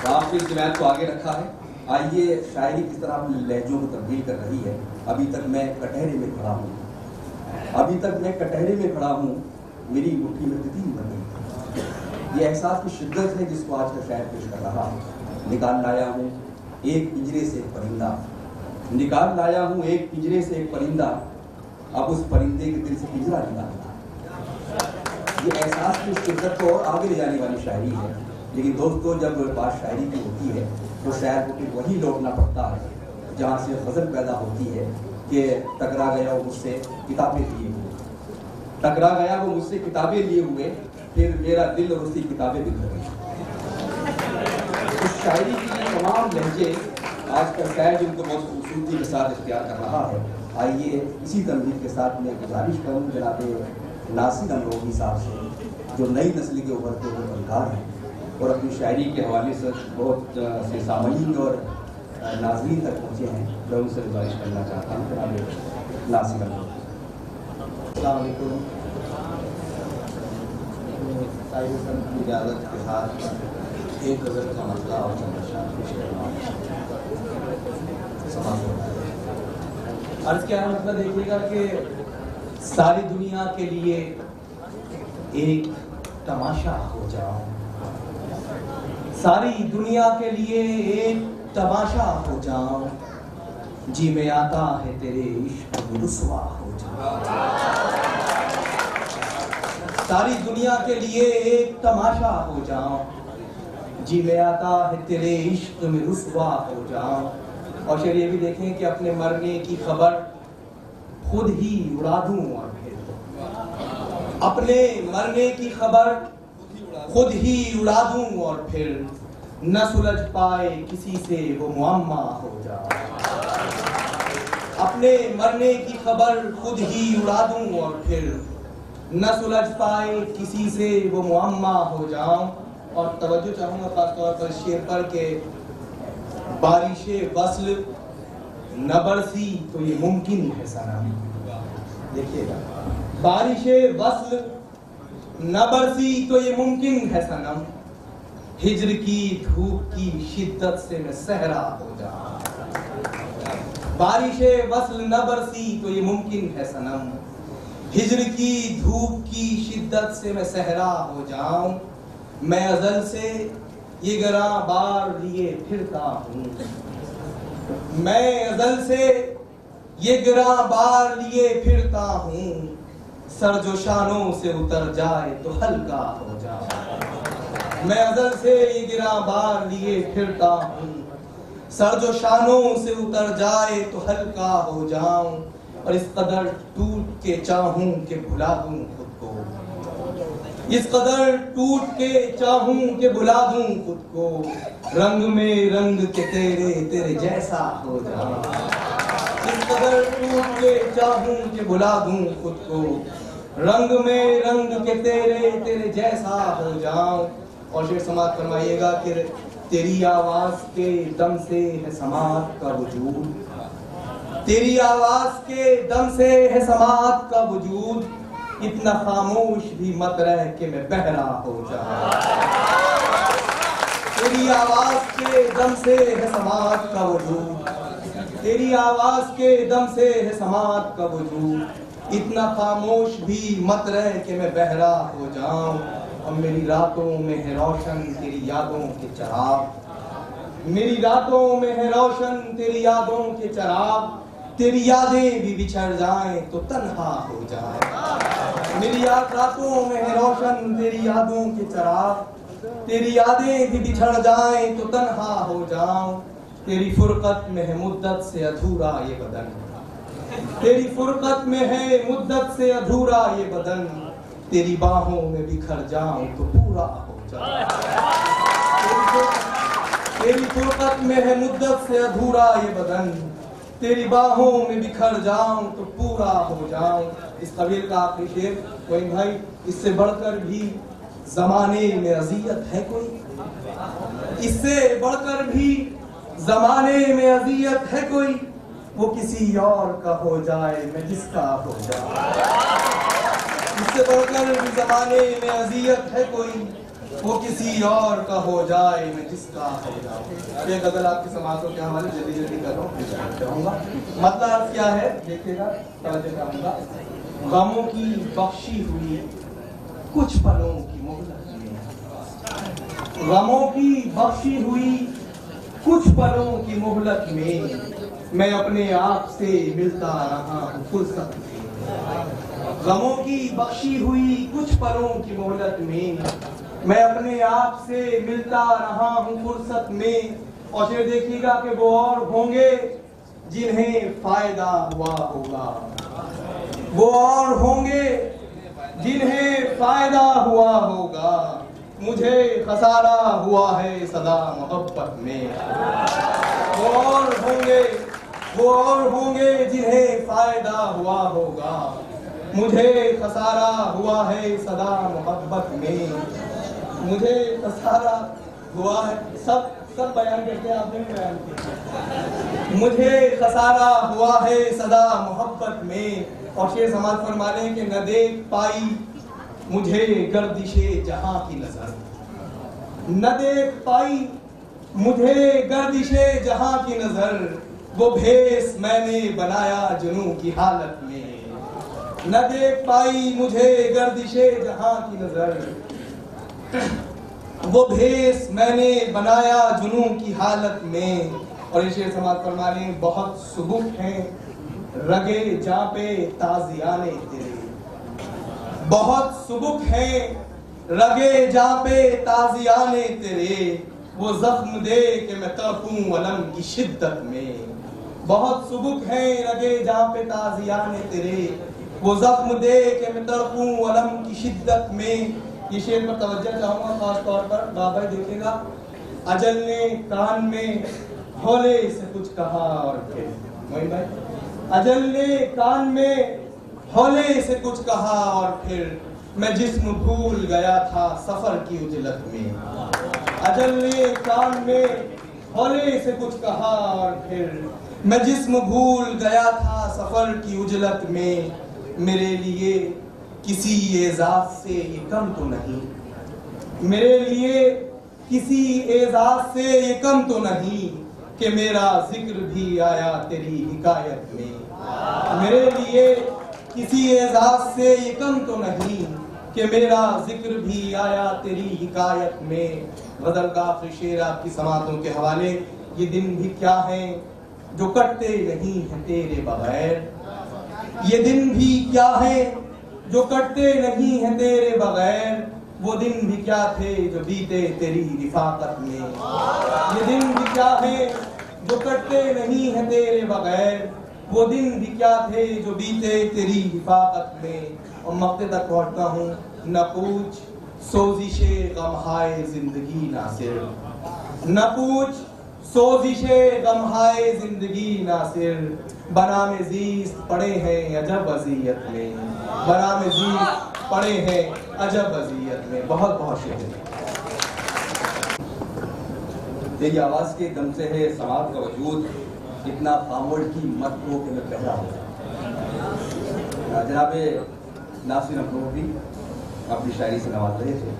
तो आपने इस जमात को आगे रखा है। आइए, शायरी किस तरह अपने लहजों को तब्दील कर रही है। अभी तक मैं कटहरे में खड़ा हूँ, अभी तक मैं कटहरे में खड़ा हूँ, मेरी मुट्ठी में तितली बन गई। ये एहसास की शिद्दत है जिसको आज का शायर पेश कर रहा है। निकाल लाया हूँ एक पिंजरे से एक परिंदा, निकाल लाया हूँ एक पिंजरे से एक परिंदा, अब उस परिंदे के दिल से पिंजरा निकालना। ये एहसास की शिद्दत को और आगे ले जाने वाली शायरी है। लेकिन दोस्तों, जब बात शायरी की होती है तो शायर को फिर वही लौटना पड़ता है जहाँ से गज़ल पैदा होती है कि टकरा गया वो मुझसे किताबें लिए हुए, टकरा गया वो मुझसे किताबें लिए हुए, फिर मेरा दिल और उसकी किताबें बिखर गई। उस शायरी की तमाम लहजे आज का शायर जिनको बहुत खूबसूरती के साथ इख्तियार कर रहा है। आइए, इसी तमहीद के साथ मैं गुजारिश करूँ जनाब नासिर अमरोही साहब से, जो नई नस्ल के उभरते हुए फनकार हैं और अपनी शायरी के हवाले से बहुत से सामईन और नाज़रीन तक पहुँचे हैं, मैं उनसे गुजारिश करना चाहता हूँ जनाब नासिर अमरोही। अस्सलाम वालेकुम। की इजाज़त के साथ एक गज़ल का मसला और समस्या पेश करना अर्ज क्या है। मतलब देखिएगा कि सारी दुनिया के लिए एक तमाशा हो जाओ, सारी दुनिया के लिए एक तमाशा हो जाओ, जी में आता है तेरे इश्क में रुसवा हो जाओ। सारी दुनिया के लिए एक तमाशा हो जाओ, जी में आता है तेरे इश्क में रुसवा हो जाओ। और शेर ये भी देखें कि अपने मरने की खबर खुद ही उड़ा दूं और फिर अपने मरने की खबर खुद ही उड़ा दूं और फिर न सुलझ पाए किसी से वो मुअम्मा हो जाए। अपने मरने की खबर खुद ही उड़ा दूं और फिर न सुलझ पाए किसी से वो मुअम्मा हो जाऊं। और तवज्जो चाहूंगा खासतौर पर शेर पर के बारिशे वस्ल न बरसी तो ये मुमकिन है सनम। देखिएगा, बारिशे वस्ल न बरसी तो ये मुमकिन है सनम, हिज्र की धूप की शिद्दत से मैं सहरा हो जाऊं। बारिशे वस्ल न बरसी तो ये मुमकिन है सनम, हिज्र की धूप की शिद्दत से मैं सहरा हो जाऊं। मैं अज़ल से ये गरा बार लिए फिरता हूँ, मैं अज़ल से ये गिरा बार लिए फिरता हूँ, सर जो शानों से उतर जाए तो हल्का हो जाए। मैं अज़ल से ये गिरा बार लिए फिरता हूँ, सर जो शानों से उतर जाए तो हल्का हो जाऊं। और इस कदर टूट के चाहूं कि भुला दूं खुद को, इस कदर टूट के चाहूं कि भुला दूं खुद को, रंग में रंग के तेरे तेरे जैसा हो जाऊं। इस कदर टूट के चाहूं कि भुला दूं खुद को, रंग में रंग के तेरे तेरे जैसा हो जाऊं। और शेर समात फरमाइएगा कि तेरी आवाज के दम से है समात का वजूद, तेरी आवाज के दम से है समात का वजूद, इतना खामोश भी मत रह के मैं बहरा हो जाऊं। तेरी आवाज के दम से है समात का वजूद, तेरी आवाज के दम से है समात का वजूद, इतना खामोश भी मत रह के मैं बहरा हो जाऊं। और मेरी रातों में है रोशन तेरी यादों के चिराग, मेरी रातों में है रोशन तेरी यादों के चिराग, तेरी यादें भी बिछड़ जाएं तो तन्हा हो जाए। मेरी रातों में है रोशन तेरी यादों के चिराग, तेरी यादें भी बिछड़ जाएं तो तन्हा हो जाऊं। तेरी फुरकत में है मुद्दत से अधूरा ये बदन, तेरी फुरकत में है मुद्दत से अधूरा ये बदन, तेरी बाहों में बिखर जाऊं तो पूरा हो जाऊं। तेरी फुरकत में है मुद्दत से अधूरा ये बदन, तेरी बाहों में बिखर जाऊं तो पूरा हो जाऊं। इस कबीर का आखिरी शेर, कोई भाई इससे बढ़कर भी जमाने में अजियत है कोई, इससे बढ़कर भी जमाने में अजियत है कोई, वो किसी और का हो जाए मैं जिसका हो जाऊं। इससे बढ़कर भी जमाने में अजियत है कोई, वो किसी और का हो जाए, मैं जिसका हो जाऊं। ये गजल आपके समाजों के हवाले जल्दी जल्दी कर रहा हूँ, कहूँगा। मतलब क्या है देखिएगा, तवज्जो करूँगा। गमों की बख्शी हुई कुछ पलों की मोहलत में, गमों की बख्शी हुई कुछ पलों की मोहलत में, मैं अपने आप से मिलता रहा हूँ फुर्सत में। गमों की बख्शी हुई कुछ पलों की मोहलत में, मैं अपने आप से मिलता रहा हूँ फुर्सत में। और फिर देखिएगा कि वो और होंगे जिन्हें फायदा हुआ होगा, वो और होंगे जिन्हें फायदा हुआ होगा, मुझे खसारा हुआ है सदा मोहब्बत में। वो और होंगे जिन्हें फायदा हुआ होगा, मुझे खसारा हुआ है सदा मोहब्बत में। मुझे खसारा हुआ है, सब बयान करते हैं, आपने भी बयान किया। मुझे खसारा हुआ है सदा मोहब्बत में। और शेर समाज फरमा रहे कि न देख पाई मुझे गर्दिशे जहां की नजर, न देख पाई मुझे गर्दिशे जहां की नजर, वो भेस मैंने बनाया जुनून की हालत में। न देख पाई मुझे गर्दिशे जहां की नजर, वो भेस मैंने बनाया जुनून की हालत में। और ये शेर समाज फरमा रहे हैं, बहुत सुबुक हैं रगे जापे ताजियाने तेरे, बहुत सुबुक हैं रगे जापे ताजियाने तेरे, वो जख्म दे के मैं तड़पूं अलम की शिद्दत में। बहुत सुबुक हैं रगे जापे ताजियाने तेरे, वो जख्म दे के मैं तड़पूं अलम की शिद्दत में। ये शेर पर तवज्जो चाहूंगा खास तौर पर। बाबा देखिएगा, अजल ने कान में हौले से कुछ कहा और फिर, मोइन भाई, अजल ने कान में हौले से कुछ कहा और फिर, मैं जिस्म भूल गया था सफर की उजलत में। अजल ने कान में हौले से कुछ कहा और फिर, मैं जिस्म भूल गया था सफर की उजलत में। मेरे लिए किसी एजाज से ये कम तो नहीं, मेरे लिए किसी एजाज से ये कम तो नहीं, कि मेरा जिक्र भी आया तेरी हिकायत में। मेरे लिए किसी एजाज से ये कम तो नहीं, कि मेरा जिक्र भी आया तेरी हिकायत में। गजल का आखिरी शेर आपकी समातों के हवाले। ये दिन भी क्या हैं जो कटते नहीं हैं तेरे बगैर, ये दिन भी क्या है जो कटते नहीं हैं तेरे बगैर, वो दिन भी क्या थे जो बीते तेरी रिफाकत में। ये दिन भी क्या है जो कटते नहीं हैं तेरे बगैर, वो दिन भी क्या थे जो बीते तेरी हिफाकत में। और मक्ते तक पहुंचता हूँ, न पूछ सोजिशे गमहाए जिंदगी नासिर, न पूछ सोजिशे गमहाए जिंदगी नासिर, बनामे ज़ीस्त पड़े हैं अजब अज़ियत में, बनामे ज़ीस्त पड़े हैं अजब अज़ियत में। बहुत बहुत शुक्रिया। तेरी आवाज़ के दम से है समाज का वजूद, इतना खामोश की मत हो कि मैं पहला हो। जनाब नासिर अफरोज़ी अपनी शायरी से नवाज रहे थे।